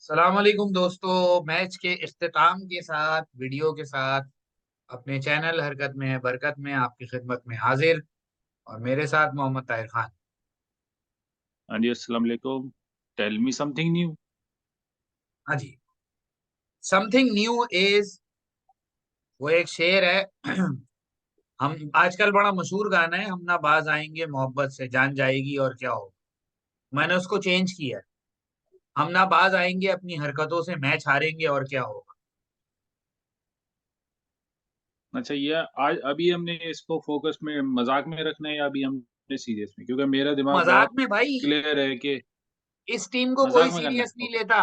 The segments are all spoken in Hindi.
सलाम अलैकुम दोस्तों। मैच के इख्तिताम के साथ वीडियो के साथ अपने चैनल हरकत में है बरकत में आपकी खिदमत में हाजिर। और मेरे साथ मोहम्मद ताहिर खान। हाँ जी, अस्सलाम वालेकुम। Tell me something new. हाँ जी। समथिंग न्यू इज, वो एक शेर है। हम आजकल बड़ा मशहूर गाना है, हम ना बाज आएंगे मोहब्बत से जान जाएगी और क्या हो। मैंने उसको चेंज किया है। हम ना बाज आएंगे अपनी हरकतों से मैच हारेंगे और क्या होगा। अच्छा, ये आज अभी हमने इसको फोकस में मज़ाक में रखना है या अभी हमने सीरियस में? क्योंकि मेरा दिमाग मजाक बहुत में भाई। क्लियर है कि इस टीम को कोई मज़ाक में करना है। सीरियस नहीं ओके, लेता।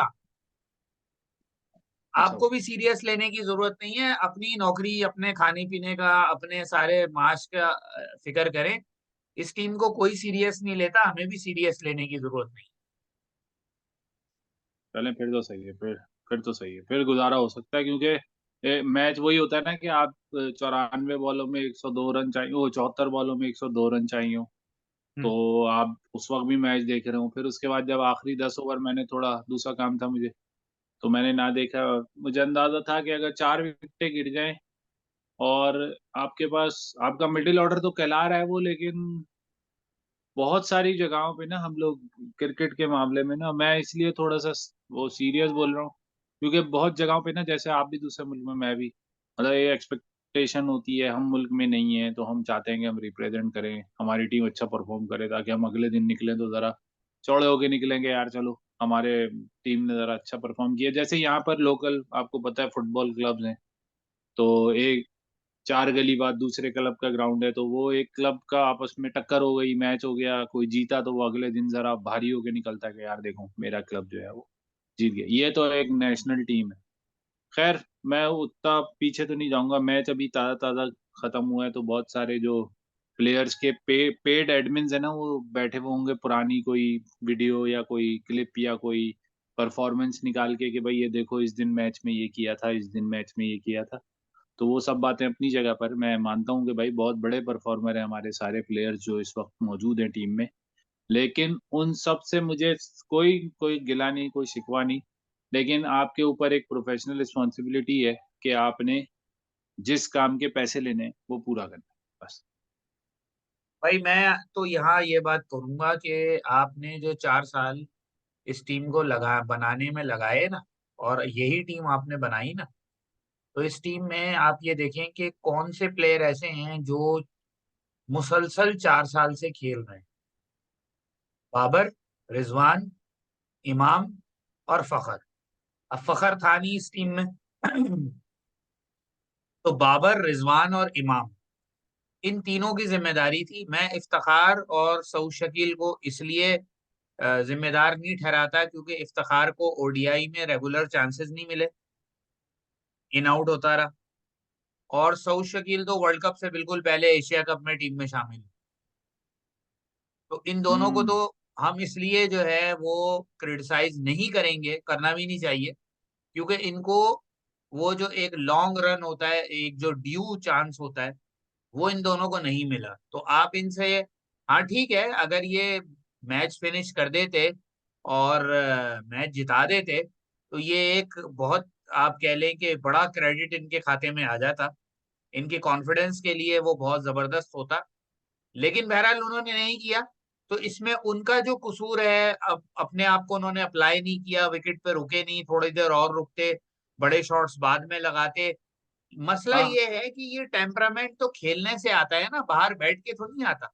अच्छा आपको भी ओके। सीरियस लेने की जरूरत नहीं है। अपनी नौकरी, अपने खाने पीने का, अपने सारे माश का फिक्र करें। इस टीम को कोई सीरियस नहीं लेता, हमें भी सीरियस लेने की जरूरत नहीं। चलें फिर तो सही है, फिर तो सही है, फिर गुज़ारा हो सकता है क्योंकि मैच वही होता है ना कि आप 94 बॉलों में 102 रन चाहिए हो, 74 बॉलों में 102 रन चाहिए हो, हम्म। तो आप उस वक़्त भी मैच देख रहे हो। फिर उसके बाद जब आखिरी 10 ओवर मैंने थोड़ा दूसरा काम था मुझे, तो मैंने ना देखा। मुझे अंदाज़ा था कि अगर 4 विकेटें गिर जाएँ और आपके पास आपका मिडल ऑर्डर तो कहला रहा है वो, लेकिन बहुत सारी जगहों पे ना हम लोग क्रिकेट के मामले में ना, मैं इसलिए थोड़ा-सा वो सीरियस बोल रहा हूँ, क्योंकि बहुत जगहों पे ना, जैसे आप भी दूसरे मुल्क में, मैं भी, मतलब ये एक्सपेक्टेशन होती है, हम मुल्क में नहीं है, तो हम चाहते हैं कि हम रिप्रेज़ेंट करें, हमारी टीम अच्छा परफ़ॉर्म करे ताकि हम अगले दिन निकलें तो ज़रा चौड़े होके निकलेंगे, यार चलो, हमारे टीम ने ज़रा अच्छा परफ़ॉर्म किया। जैसे यहाँ पर लोकल आपको पता है फुटबॉल क्लब्स हैं, तो एक 4 गली बाद दूसरे क्लब का ग्राउंड है, तो वो एक क्लब का आपस में टक्कर हो गई, मैच हो गया, कोई जीता तो वो अगले दिन ज़रा भारी होके निकलता है कि यार देखो मेरा क्लब जो है वो जीत गया। ये तो एक नेशनल टीम है। ख़ैर, मैं उतना पीछे तो नहीं जाऊँगा, मैच अभी ताज़ा-ताज़ा ख़त्म हुआ है, तो बहुत सारे जो प्लेयर्स के पेड एडमिन्स हैं ना, वो बैठे हुए होंगे पुरानी कोई वीडियो या कोई क्लिप या कोई परफ़ॉर्मेंस निकाल के कि भई ये देखो इस दिन मैच में ये किया था, इस दिन मैच में ये किया था। तो वो सब बातें अपनी जगह पर, मैं मानता हूँ कि भाई बहुत बड़े परफ़ॉर्मर हैं हमारे सारे प्लेयर्स जो इस वक़्त मौजूद हैं टीम में। लेकिन उन सब से मुझे कोई कोई गिला नहीं, कोई शिकवा नहीं। लेकिन आपके ऊपर एक प्रोफ़ेशनल रिस्पॉन्सिबिलिटी है कि आपने जिस काम के पैसे लेने हैं, वो पूरा करना है, बस। भाई मैं तो यहाँ ये बात करूंगा कि आपने जो 4 साल इस टीम को लगा बनाने में लगाए ना, और यही टीम आपने बनाई ना, तो इस टीम में आप ये देखें कि कौन से प्लेयर ऐसे हैं जो मुसलसल 4 साल से खेल रहे हैं। बाबर, रिजवान, इमाम और फखर। अब फखर था नहीं इस टीम में। तो बाबर, रिजवान और इमाम, इन तीनों की जिम्मेदारी थी। मैं इफ्तिखार और सऊद शकील को इसलिए जिम्मेदार नहीं ठहराता क्योंकि इफ्तिखार को ओडीआई में रेगुलर चांसेस नहीं मिले, इन आउट होता रहा। और सऊद शकील तो वर्ल्ड कप से बिल्कुल पहले एशिया कप में टीम में शामिल। तो इन दोनों को तो हुँ। हम इसलिए जो है वो क्रिटिसाइज नहीं करेंगे, करना भी नहीं चाहिए, क्योंकि इनको वो जो एक लॉन्ग रन होता है, एक जो ड्यू चांस होता है, वो इन दोनों को नहीं मिला। तो आप इनसे, हाँ ठीक है, अगर ये मैच फिनिश कर देते और मैच जिता देते तो ये एक बहुत, आप कह लें कि बड़ा क्रेडिट इनके खाते में आ जाता। इनके कॉन्फिडेंस के लिए वो बहुत जबरदस्त होता। लेकिन बहरहाल उन्होंने नहीं किया। तो इसमें उनका जो कसूर है, अब अपने आप को उन्होंने अप्लाई नहीं किया, विकेट पे रुके नहीं, थोड़ी देर और रुकते, बड़े शॉट्स बाद में लगाते। मसला हाँ, ये है कि ये टेम्परामेंट तो खेलने से आता है ना, बाहर बैठ के तो नहीं आता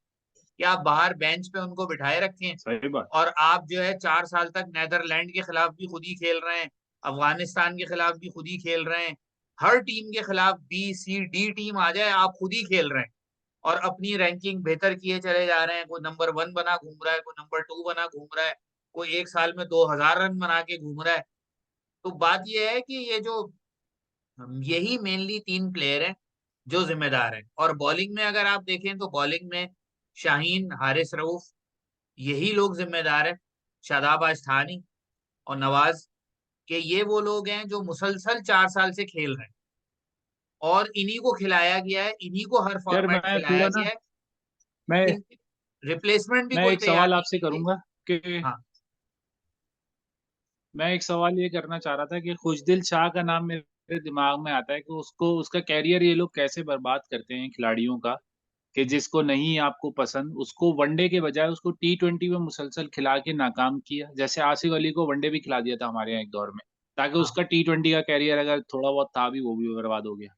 कि आप बाहर बेंच पे उनको बिठाए रखें। सही बात। और आप जो है 4 साल तक नेदरलैंड के खिलाफ भी खुद ही खेल रहे हैं, अफगानिस्तान के खिलाफ भी खुद ही खेल रहे हैं, हर टीम के खिलाफ बी सी डी टीम आ जाए आप खुद ही खेल रहे हैं, और अपनी रैंकिंग बेहतर किए चले जा रहे हैं। कोई नंबर 1 बना घूम रहा है, कोई नंबर 2 बना घूम रहा है, कोई एक साल में 2000 रन बना के घूम रहा है। तो बात यह है कि ये जो यही मेनली 3 प्लेयर हैं जो जिम्मेदार हैं। और बॉलिंग में अगर आप देखें तो बॉलिंग में शाहीन, हारिस रऊफ, यही लोग जिम्मेदार हैं। शादाब अस्थानी और नवाज, के ये वो लोग हैं जो मुसलसल 4 साल से खेल रहे हैं, और इन्हीं को खिलाया गया है, इन्हीं को हर यार फॉर्मेट मैं खिलाया थोड़ा ना गया है। मैं इन रिप्लेसमेंट भी मैं कोई एक तैयार सवाल नहीं आपसे की थी। करूँगा कि हाँ। मैं एक सवाल ये करना चाह रहा था कि खुशदिल शाह का नाम मेरे दिमाग में आता है कि उसको उसका करियर ये लोग कैसे बर्बाद करते हैं खिलाड़ियों का, कि जिसको नहीं आपको पसंद, उसको वनडे के बजाय उसको टी20 में मुसलसल खिला के नाकाम किया। जैसे आसिफ अली को वनडे भी खिला दिया था हमारे यहाँ एक दौर में, ताकि हाँ। उसका टी20 का करियर अगर थोड़ा बहुत था भी, वो भी बर्बाद हो गया।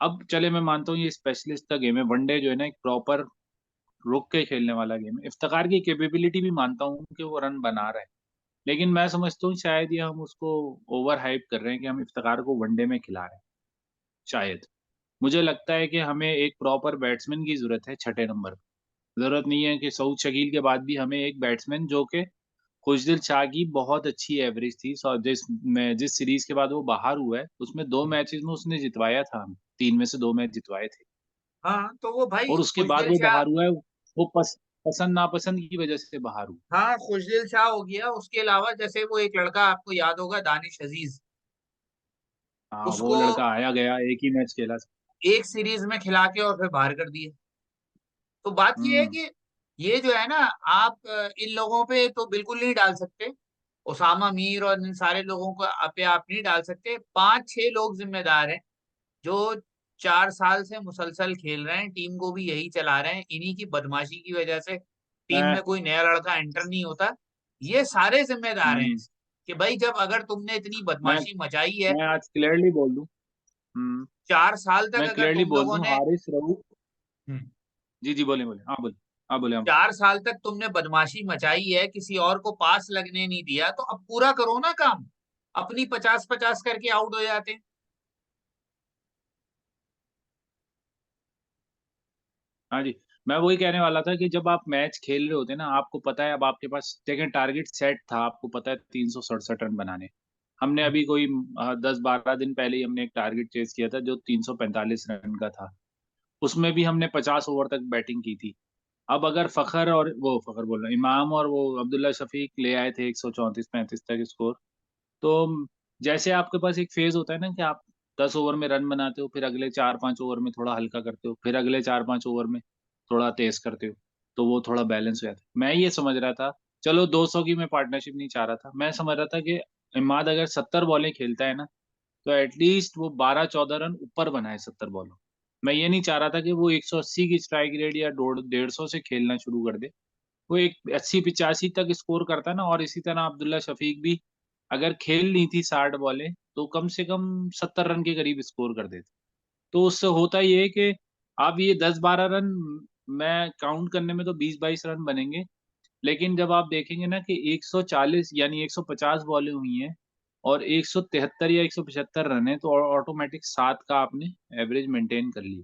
अब चले मैं मानता हूँ ये स्पेशलिस्ट का गेम है, वनडे जो है ना एक प्रॉपर रुक के खेलने वाला गेम है। इफ्तिखार की कैपेबिलिटी भी मानता हूँ कि वो रन बना रहा है। लेकिन मैं समझता हूँ शायद ये हम उसको ओवर हाइप कर रहे हैं कि हम इफ्तिखार को वनडे में खिला रहे हैं, शायद। मुझे लगता है कि हमें एक प्रॉपर बैट्समैन की ज़रूरत है छठे नंबर पे। ज़रूरत नहीं है कि सऊद शकील के बाद भी हमें एक बैट्समैन जो कि खुशदिल शाह की बहुत अच्छी एवरेज थी। जिस सीरीज़ के बाद वो बाहर हुआ है, उसमें 2 मैचेज़ में उसने जितवाया था हमें, 3 में से 2 मैच जितवाए थे। हाँ, तो वो भाई और उसके बाद खुशदिल वो शाह। बाहर हुआ है, वो पसंद-नापसंद की वज़ह से बाहर हुआ। हाँ, खुशदिल शाह हो गया, उसके अलावा जैसे वो एक लड़का आपको याद होगा, दानिश अजीज। हाँ, वो उसको लड़का आया गया, एक ही मैच खेला। एक सीरीज में खिला के और फिर बाहर कर दिए। तो बात ये है हुँ, कि ये जो है ना, आप इन लोगों पे तो बिल्कुल नहीं डाल सकते। ओसामा मीर और इन सारे लोगों को पे आप नहीं डाल सकते। पांच छह लोग जिम्मेदार हैं जो 4 साल से मुसलसल खेल रहे हैं, टीम को भी यही चला रहे हैं। इन्हीं की बदमाशी की वजह से टीम मैं में कोई नया लड़का एंटर नहीं होता। ये सारे जिम्मेदार हैं हुँ, कि भाई जब अगर तुमने इतनी मैं बदमाशी मचाई है, मैं आज क्लियरली बोल दूँ। हुँ, 4 साल तक मैं अगर क्लियरली तुम बोल लोगों दूँ, ने हारिस रऊफ। हम्म, जी, जी, बोलें, बोलें। हाँ, बोलें। हाँ, बोलें, हाँ, बोलें। 4 साल तक तुमने बदमाशी मचाई है, किसी और को पास लगने नहीं दिया, तो अब पूरा करो ना काम। अपनी 50-50 करके आउट हो जाते हैं। हाँ जी, मैं वही कहने वाला था कि जब आप मैच खेल रहे होते हैं ना, आपको पता है अब आपके पास देखें टारगेट सेट था, आपको पता है 367 रन बनाने। हमने हम्म, अभी कोई 10-12 दिन पहले ही हमने एक टारगेट चेज़ किया था जो 345 रन का था। उसमें भी हमने 50 ओवर तक बैटिंग की थी। अब अगर फ़खर बोल रहा हूँ, इमाम और वो अब्दुल्ला शफ़ीक ले आए थे 134-35 तक स्कोर। तो जैसे आपके पास एक फ़ेज़ होता है ना कि आप 10 ओवर में रन बनाते हो, फिर अगले 4-5 ओवर में थोड़ा हल्का करते हो, फिर अगले 4-5 ओवर में थोड़ा तेज़ करते हो, तो वो थोड़ा बैलेंस हो जाता है। मैं ये समझ रहा था, चलो 200 की मैं पार्टनरशिप नहीं चाह रहा था, मैं समझ रहा था कि इमाद अगर 70 बॉलें खेलता है ना, तो एट लीस्ट वो 12-14 रन ऊपर बनाए 70 बॉलों। मैं ये नहीं चाह रहा था कि वो 180 की स्ट्राइक रेट या 150 से खेलना शुरू कर दे। वो एक 80-85 तक स्कोर करता ना, और इसी तरह अब्दुल्ला शफ़ीक भी अगर खेल ली थी 60 बॉलें, तो कम से कम 70 रन के करीब स्कोर कर देते। तो उससे होता ये है कि अब ये 10-12 रन मैं काउंट करने में तो 20-22 रन बनेंगे, लेकिन जब आप देखेंगे ना कि 140 यानी 150 बॉलें हुई हैं और 173 या 175 रन है, तो ऑटोमैटिक 7 का आपने एवरेज मेंटेन कर ली।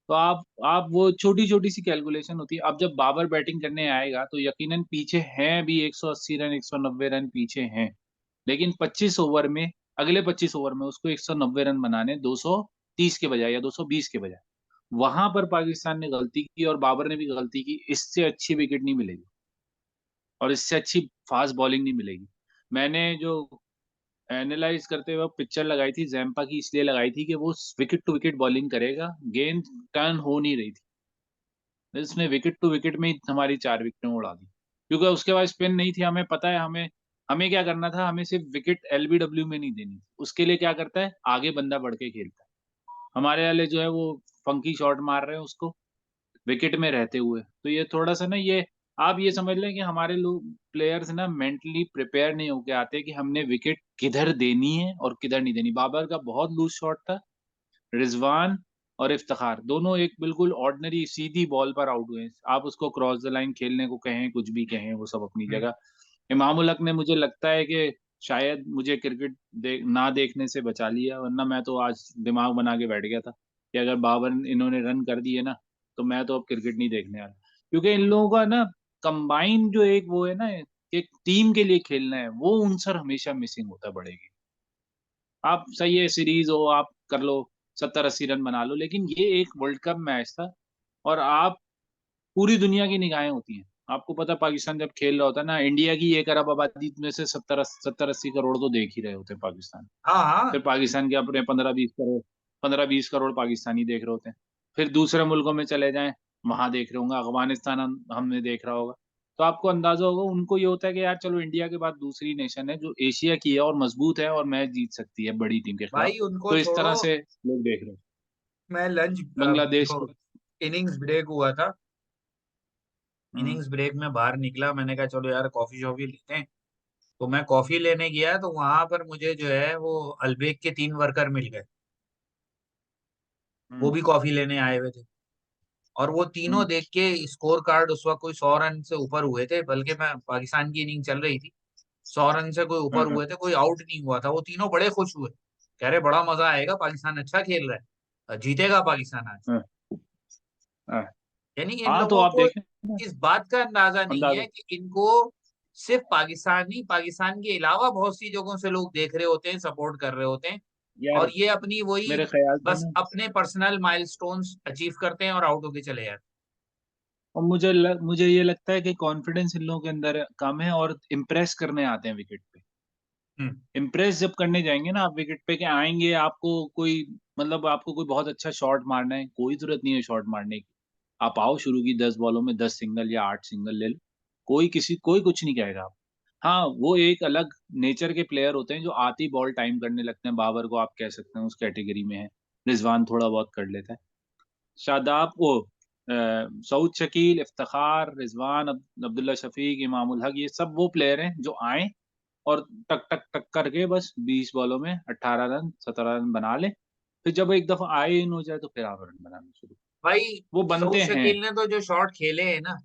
तो आप वो छोटी-छोटी सी कैलकुलेशन होती है। अब जब बाबर बैटिंग करने आएगा, तो यकीनन पीछे हैं भी 180 रन, 190 रन पीछे हैं। लेकिन 25 ओवर में अगले 25 ओवर में उसको 190 रन बनाने 230 के बजाय या 220 के बजाय। वहाँ पर पाकिस्तान ने गलती की और बाबर ने भी गलती की। इससे अच्छी विकेट नहीं मिलेगी और इससे अच्छी फ़ास्ट बॉलिंग नहीं मिलेगी। मैंने जो एनालाइज़ करते वक़्त पिक्चर लगाई थी ज़ैम्पा की, इसलिए लगाई थी कि वो स विकेट टू विकेट बॉलिंग करेगा। गेंद टर्न हो नहीं रही थी। उसने विकेट टू विकेट में ही हमारी 4 विकेटें उड़ा दी। क्योंकि उसके बाद स्पिन नहीं थी, हमें पता है हमें हमें क्या करना था, हमें सिर्फ़ विकेट एलबीडब्ल्यू में नहीं देनी थी। उसके लिए क्या करता है, आगे बंदा बढ़ के खेलता है। हमारे वाले जो है वो फंकी शॉट मार रहे हैं उसको, विकेट में रहते हुए। तो ये थोड़ा-सा ना ये आप ये समझ लें कि हमारे लोग प्लेयर्स ना मेंटली प्रिपेयर नहीं होके आते कि हमने विकेट किधर देनी है और किधर नहीं देनी। बाबर का बहुत लूज़ शॉट था। रिज़वान और इफ्तिखार दोनों एक बिल्कुल ऑर्डिनरी सीधी बॉल पर आउट हुए हैं। आप उसको क्रॉस द लाइन खेलने को कहें, कुछ भी कहें, वो सब अपनी हम्म। जगह। इमाम उल हक ने मुझे लगता है कि शायद मुझे क्रिकेट ना देखने से बचा लिया, वरना मैं तो आज दिमाग बना के बैठ गया था कि अगर बाबर इन्होंने रन कर दिए ना, तो मैं तो अब क्रिकेट नहीं देखने वाला। क्योंकि इन लोगों का ना कंबाइन जो एक वो है ना, एक टीम के लिए खेलना है, वो उनसे हमेशा मिसिंग होता है बड़े गेम। आप सही है सीरीज़ हो, आप कर लो 70-80 रन बना लो, लेकिन ये एक वर्ल्ड कप मैच था और आप पूरी दुनिया की निगाहें होती हैं। आपको पता है पाकिस्तान जब खेल रहा होता है ना, इंडिया की 1 अरब आबादी में से 70-80 करोड़ तो देख ही रहे होते हैं पाकिस्तान। हाँ, हाँ। फिर पाकिस्तान के अपने 15-20 करोड़ पाकिस्तानी देख रहे होते हैं। फिर दूसरे मुल्कों में चले जाएँ, वहाँ देख रहे होंगे, अफ़गानिस्तान हमने देख रहा होगा। तो आपको अंदाजा होगा उनको ये होता है कि यार चलो इंडिया के बाद दूसरी नेशन है जो एशिया की है और मजबूत है और मैच जीत सकती है बड़ी टीम के खिलाफ। भाई उनको तो इस छोड़ो, तरह से लोग देख रहे हैं। मैं लंच बांग्लादेश जो को। इनिंग्स ब्रेक हुआ था, हम्म। इनिंग्स ब्रेक में बाहर निकला, मैंने कहा चलो यार कॉफी शॉफी लेते हैं। तो मैं कॉफी लेने गया तो वहां पर मुझे जो है वो अल्बेक के 3 वर्कर मिल गए, वो हम्म। भी कॉफी लेने आए हुए थे। और वो तीनों हम्म। देख के, स्कोर कार्ड उस वक्त कोई 100 रन से ऊपर हुए थे, बल्कि मैं पाकिस्तान की इनिंग चल रही थी, 100 रन से कोई हाँ, ऊपर हाँ, हुए थे, कोई आउट नहीं हुआ था। वो तीनों बड़े खुश हुए, कह रहे बड़ा मजा आएगा, पाकिस्तान अच्छा खेल रहा है, जीतेगा पाकिस्तान आज। हाँ, हाँ। यानी इन हाँ, तो लोगों आप को देखें ना, इस बात का अंदाजा नहीं अंदाजा। है कि इनको सिर्फ पाकिस्तान नहीं, पाकिस्तान के अलावा बहुत सी जगहों से लोग देख रहे होते हैं, सपोर्ट कर रहे होते हैं। यार और ये अपनी वही मेरे ख्याल से बस ना, अपने पर्सनल माइलस्टोन्स अचीव करते हैं और आउट होके चले जाते और मुझे ये लगता है कि कॉन्फिडेंस इन लोगों के अंदर कम है और इम्प्रेस करने आते हैं विकेट पे। हैं। हम्म। इम्प्रेस जब करने जाएंगे ना आप विकेट पे के आएंगे, आपको कोई मतलब आपको कोई बहुत अच्छा शॉट मारना है, कोई जरूरत नहीं है शॉट मारने की। आप आओ शुरू की 10 बॉलों में 10 सिंगल या 8 सिंगल ले लो। कोई कुछ नहीं कहेगा आप। हाँ, वो एक अलग नेचर के प्लेयर होते हैं जो आती बॉल टाइम करने लगते हैं। बाबर को आप कह सकते हैं उस कैटेगरी में है। रिजवान थोड़ा बहुत कर लेता है। शादाब वो सऊद शकील, इफ्तिखार, रिजवान, अब्दुल्ला शफीक, इमामुल हक, ये सब वो प्लेयर हैं जो आए और टक टक टक करके बस 20 बॉलों में 18 रन 17 रन बना ले। फिर जब एक दफा आए इन हो जाए तो फिर आप रन बनाना शुरू। भाई वो सऊद बनते हैं। शकील ने तो जो शॉट खेले हैं ना,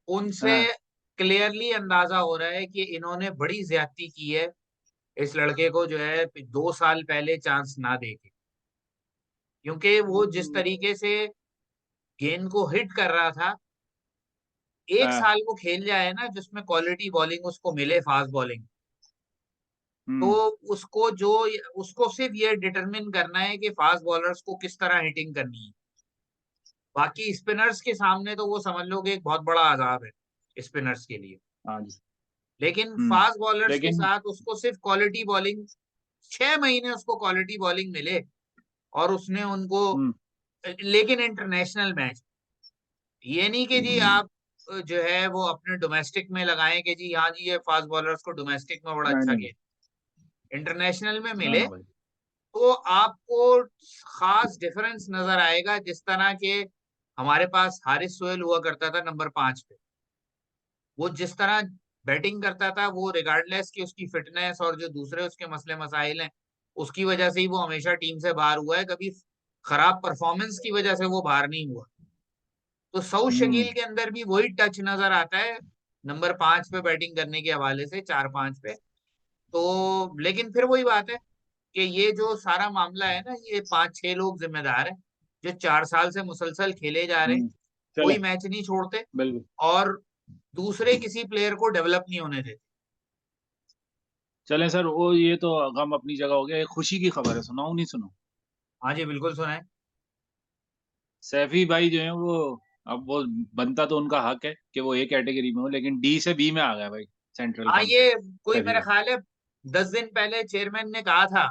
उनसे हाँ। क्लियरली अंदाजा हो रहा है कि इन्होंने बड़ी ज्यादती की है इस लड़के को, जो है 2 साल पहले चांस ना देके। क्योंकि वो जिस हम्म। तरीके से गेंद को हिट कर रहा था, एक हाँ, साल वो खेल जाए ना जिसमें क्वालिटी बॉलिंग उसको मिले, फास्ट बॉलिंग, तो हम्म, उसको जो उसको सिर्फ ये डिटरमिन करना है कि फास्ट बॉलर्स को किस तरह हिटिंग करनी है। बाकी स्पिनर्स के सामने तो वो समझ लो कि एक बहुत बड़ा अजाब है स्पिनर्स के लिए। हाँ जी। लेकिन हम्म। फास्ट बॉलर्स के लेकिन साथ उसको सिर्फ क्वालिटी बॉलिंग, 6 महीने उसको क्वालिटी बॉलिंग मिले, और उसने उनको, हम्म। लेकिन इंटरनेशनल मैच, ये नहीं कि जी आप जो है वो अपने डोमेस्टिक में लगाएं कि जी हाँ जी ये फास्ट बॉलर्स को डोमेस्टिक में बड़ा नहीं, अच्छा नहीं, किया, इंटरनेशनल में ना मिले ना भाई। तो आपको खास डिफरेंस नजर आएगा। जिस तरह के हमारे पास हारिस सोहेल हुआ करता था नंबर 5 पे, वो जिस तरह बैटिंग करता था, वो रिगार्डलेस कि उसकी फिटनेस और जो दूसरे उसके मसले मसाइल हैं, उसकी वजह से ही वो हमेशा टीम से बाहर हुआ है, कभी खराब परफॉर्मेंस की वजह से वो बाहर नहीं हुआ। तो सऊद हम्म। शकील के अंदर भी वही टच नजर आता है नंबर 5 पे बैटिंग करने के हवाले से, 4-5 पे। तो लेकिन फिर वही बात है कि ये जो सारा मामला है ना, ये 5-6 लोग जिम्मेदार हैं जो 4 साल से मुसलसल खेले जा रहे हैं, हम्म। चले। कोई मैच नहीं छोड़ते, बिल्कुल। और दूसरे किसी प्लेयर को डेवलप नहीं होने देते। चलें सर, वो ये तो गम अपनी जगह हो गया। एक खुशी की खबर है, सुनाऊं नहीं सुनाऊं? हाँ जी बिल्कुल सुना है। सैफी भाई जो है वो, अब वो बनता तो उनका हक है कि वो ए कैटेगरी में हो, लेकिन डी से बी में आ गया भाई। सेंट्रल हाँ कॉन्ट्रैक्ट ये कोई सैफी मेरा भाई। ख्याल है 10 दिन पहले चेयरमैन ने कहा था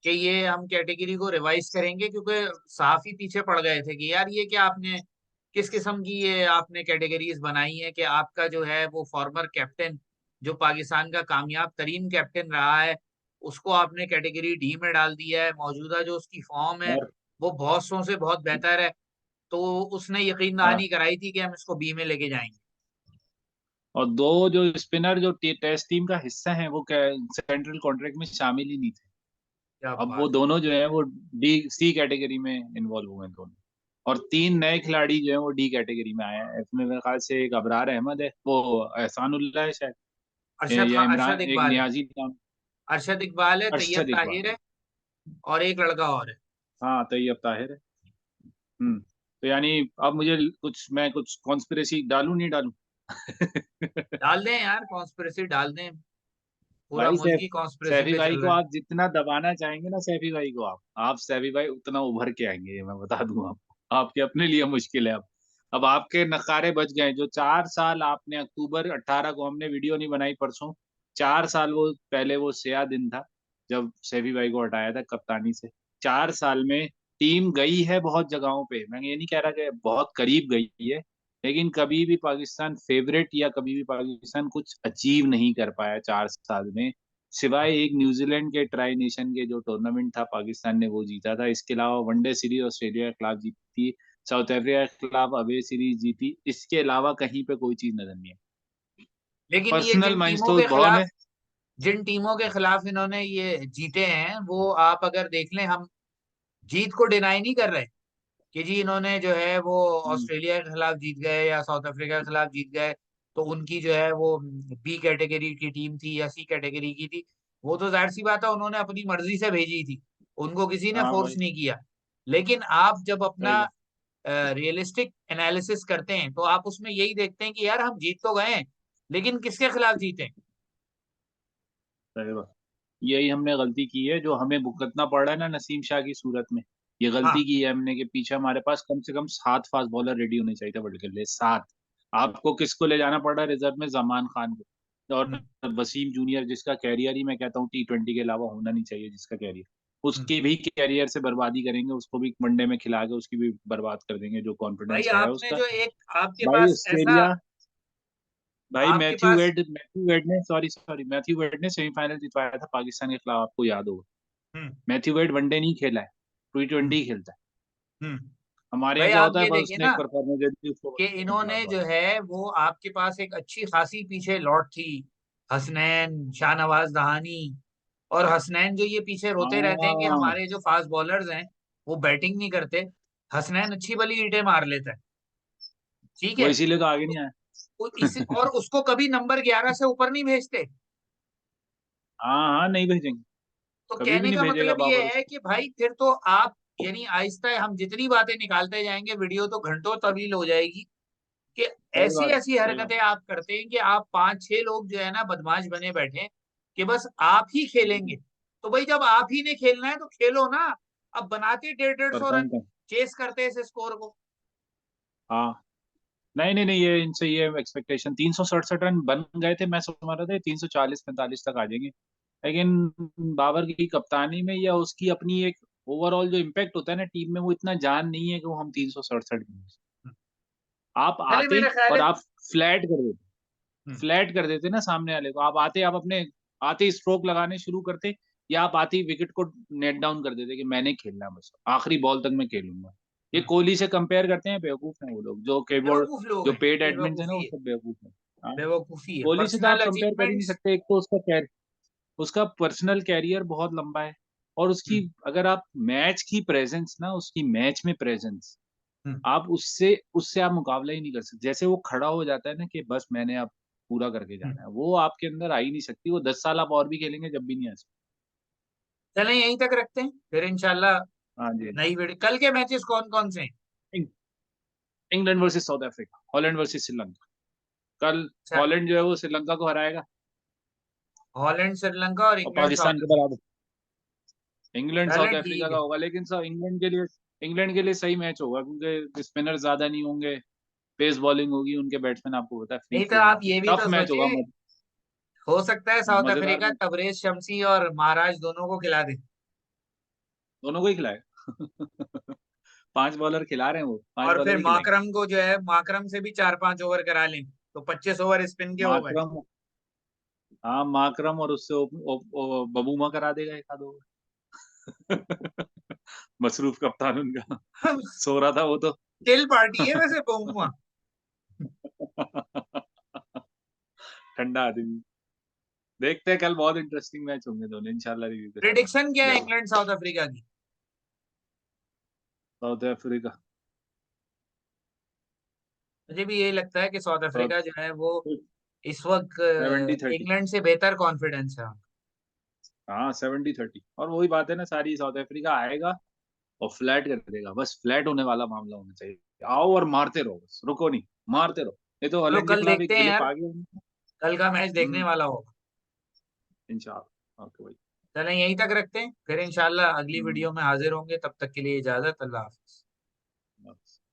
कि ये हम कैटेगरी को रिवाइज करेंगे, क्योंकि साफ ही पीछे पड़ गए थे कि यार ये क्या आपने, किस किस्म की ये आपने कैटेगरीज बनाई है कि आपका जो है वो फॉर्मर कैप्टन, जो पाकिस्तान का कामयाब तरीन कैप्टन रहा है, उसको आपने कैटेगरी डी में डाल दिया है। मौजूदा जो उसकी फॉर्म है और वो बहुत सौ से बहुत बेहतर है, तो उसने यकीन हाँ, दहानी कराई थी कि हम इसको बी में लेके जाएंगे। और दो जो स्पिनर जो टेस्ट टीम का हिस्सा हैं वो सेंट्रल कॉन्ट्रैक्ट में शामिल ही नहीं थे। क्या अब वो बात दोनों जो है वो डी सी कैटेगरी में इन्वॉल्व हुए हैं दोनों। और 3 नए खिलाड़ी जो है वो डी कैटेगरी में आए हैं। इसमें मेरे ख्याल से एक अबरार अहमद है, वो एहसानुल्लाह है शायद, है। अरशद, या हाँ अरशद इमरान, एक इकबाल है। नियाजी नाम। अरशद इकबाल है, तैयब अरशद ताहिर इकबाल। है, और एक लड़का और है। हाँ, तैयब ताहिर है। तो यानी अब मुझे कुछ, मैं कुछ कॉन्स्पिरेसी डालूं नहीं डालूं? डाल दें यार, कॉन्स्पिरेसी डाल दें, पूरा भाई मुल्क ही कॉन्स्पिरेसी सैफी पे भाई चल को रहा है। आप जितना दबाना चाहेंगे ना, सैफी भाई को आप सैफी भाई उतना उभर के आएंगे, ये मैं बता दूं आपको। आपके अपने लिए मुश्किल है अब आपके नखारे बच गए। जो 4 साल आपने, अक्टूबर 18 को हमने वीडियो नहीं बनाई परसों, 4 साल वो पहले वो स्या दिन था जब सैफी भाई को हटाया था कप्तानी से। 4 साल में टीम गई है बहुत जगहों पे, मैं ये नहीं कह रहा कि बहुत करीब गई है, लेकिन कभी भी पाकिस्तान फेवरेट या कभी भी पाकिस्तान कुछ अचीव नहीं कर पाया 4 साल में, सिवाय एक न्यूजीलैंड के ट्राई नेशन के जो टूर्नामेंट था पाकिस्तान ने वो जीता था। इसके अलावा वनडे सीरीज ऑस्ट्रेलिया के खिलाफ जीती, साउथ अफ्रीका के खिलाफ अवे सीरीज जीती, इसके अलावा कहीं पे कोई चीज नजर नहीं है। लेकिन ये पर्सनल जिन टीमों माइलस्टोन के बहुत खिलाफ है। जिन टीमों के खिलाफ इन्होंने ये जीते हैं, वो आप अगर देख लें, हम जीत को डिनाई नहीं कर रहे कि जी इन्होंने जो है वो हम्म, ऑस्ट्रेलिया के खिलाफ जीत गए या साउथ अफ्रीका के खिलाफ जीत गए, तो उनकी जो है वो बी कैटेगरी की टीम थी या सी कैटेगरी की थी। वो तो जाहिर सी बात है, उन्होंने अपनी मर्जी से भेजी थी, उनको किसी ने हाँ फोर्स भाई, नहीं किया। लेकिन आप जब अपना सही बात, रियलिस्टिक एनालिसिस करते हैं तो आप उसमें यही देखते हैं कि यार हम जीत तो गए हैं, लेकिन किसके खिलाफ जीते हैं? सही बात। यही हमने गलती की है जो हमें भुगतना पड़ रहा है ना नसीम शाह की सूरत में। ये हाँ। गलती की है हमने कि पीछे हमारे पास कम से कम 7 फास्ट बॉलर रेडी होने चाहिए थे वर्ल्ड के लिए, 7। आपको किसको ले जाना पड़ रहा है रिजर्व में? जमान खान को और हम्म, वसीम जूनियर, जिसका कैरियर ही मैं कहता हूँ T20 के अलावा होना नहीं चाहिए, जिसका कैरियर, हम्म। उसकी भी कैरियर से बर्बादी करेंगे, उसको भी वनडे में खिला के उसकी भी बर्बाद कर देंगे जो भाई कॉन्फिडेंस है आपने उसका। जो एक आपके भाई पास ऐसा ऑस्ट्रेलिया, भाई आपके पास मैथ्यू वेड ने, सॉरी सॉरी, मैथ्यू वेड ने सेमीफाइनल जितवाया था पाकिस्तान के खिलाफ, आपको याद होगा। हम्म, मैथ्यू वेड वनडे नहीं खेला है, हम्म, T20 खेलता है। हम्म। हमारे यहाँ भाई क्या आप होता है, ये बस देखिए उसने ना एक परफॉर्मेंस दे दी उसको कि के खिलाफ इन्होंने बात। जो है वो आपके पास एक अच्छी खासी पीछे लौट थी, हसनैन, शाहनवाज दहानी। और हसनैन जो ये पीछे रोते रहते हैं कि हाँ, हमारे जो फास्ट बॉलर्स हैं वो बैटिंग नहीं करते, हसनैन अच्छी भली ईंटें मार लेता है, ठीक वो है। इसीलिए तो आगे तो नहीं आया। और उसको कभी नंबर 11 से ऊपर नहीं भेजते। हाँ हाँ, नहीं भेजेंगे, तो कभी भी कहने नहीं का भेजेगा मतलब ये बाबर है उसको। कि भाई फिर तो आप, यानी आहिस्ता हम जितनी बातें निकालते जाएंगे वीडियो तो घंटों तवील हो जाएगी, कि सही ऐसी बात, ऐसी सही बात। हरकतें आप करते हैं कि आप 5-6 लोग जो है ना बदमाश बने बैठे हैं कि बस आप ही खेलेंगे। तो भाई जब आप ही ने खेलना है तो खेलो ना। अब बनाते 150-150 रन, परफॉर्म कर, चेस करते हैं इस स्कोर को। हाँ। नहीं नहीं नहीं, ये इनसे ये एक्सपेक्टेशन 367 रन बन गए थे, मैं समझ रहा था 340-45 तक आ जाएंगे। लेकिन बाबर की कप्तानी में या उसकी अपनी एक ओवरऑल जो इम्पैक्ट होता है ना टीम में, वो इतना जान नहीं है कि वो हम 367। आप चले आते मेरा ख्याल और है। आप फ्लैट कर देते, हम्म, फ्लैट कर देते ना सामने वाले को। आप आते, आप अपने आते ही स्ट्रोक लगाने शुरू करते, या आप आते ही विकेट को नेट डाउन कर देते कि मैंने खेलना है, बस आखिरी बॉल तक मैं खेलूंगा। ये हम्म। कोहली से कंपेयर करते हैं, बेवकूफ हैं वो लोग जो कीबोर्ड, बेवकूफ लोग जो हैं, पेड एडमिन है ना, वो बेवकूफी है, सब बेवकूफ है। हाँ, बेवकूफी है, कोहली से तो आप पर्सनल कंपेयर कर ही नहीं अचीवमेंट्स। सकते। एक तो उसका पर्सनल कैरियर बहुत लंबा है, और उसकी, अगर आप मैच की प्रेजेंस ना, उसकी मैच में प्रेजेंस, आप उससे उससे आप मुकाबला ही नहीं कर सकते। जैसे वो खड़ा हो जाता है ना कि बस मैंने अब पूरा करके जाना है, वो आपके अंदर आ ही नहीं सकती। वो 10 साल आप और भी खेलेंगे जब भी नहीं आ सकती। चलें यहीं तक रखते हैं फिर इंशाल्लाह। हाँ जी। नई वीडियो, कल के मैचेस कौन कौन से हैं? इंग- England versus south Africa, Holland versus Sri Lanka. कल अच्छा, हॉलैंड जो है वो श्रीलंका को हराएगा, हॉलैंड श्रीलंका और और इंग्लैंड पाकिस्तान साउथ के अफ्रीका। बराबर। इंग्लैंड साउथ चलें अफ्रीका ठीक का है। होगा, लेकिन सब इंग्लैंड के लिए सही मैच होगा, क्योंकि स्पिनर ज्यादा नहीं होंगे, पेस बॉलिंग होगी, उनके बैट्समैन आपको पता है फ्री नहीं तो फ्लो आप मारते ये हैं। भी टफ तो मैच होगा, सोचिए, हो सकता है साउथ मजेदार अफ्रीका मैच, तबरेज शमसी और महाराज दोनों को खिला दे। दोनों को ही खिलाएगा। 5 बॉलर खिला रहे हैं, वो पांच और बॉलर फिर ही खिलाएंगे। माकरम को जो है, माकरम से भी 4-5 ओवर करा लें तो 25 ओवर स्पिन के हो गए। माकरम, हाँ माकरम, और उससे बबूमा करा देगा एक आध ओवर। मसरूफ कप्तान उनका सो रहा था वो तो। चिल पार्टी है वैसे बहुमा। ठंडा आदमी। देखते हैं, कल बहुत इंटरेस्टिंग मैच होंगे दोनों, इंशाल्लाह रिव्यू के साथ प्रिडिक्शन क्या है जरूर। इंग्लैंड साउथ अफ्रीका की? साउथ अफ्रीका, मुझे भी यही लगता है कि साउथ साउथ, अफ्रीका जो है वो इस वक्त 70-30। इंग्लैंड से बेहतर कॉन्फिडेंस है। हाँ 70-30, और वही बात है ना सारी, साउथ अफ्रीका आएगा और फ्लैट कर देगा, बस फ्लैट होने वाला मामला होना चाहिए। आओ और मारते रहो, बस रुको नहीं, मारते रहो। ये तो चलो हॉलैंड के कल खिलाफ एक देखते हैं ग्लिप यार, आ गया। कल का मैच देखने हम्म, वाला होगा। इंशाल्लाह, ओके भाई। चलें यहीं तक रखते हैं, फिर इंशाल्लाह अगली हम्म। वीडियो में हाजिर होंगे। तब तक के लिए इजाजत, अल्लाह हाफिज।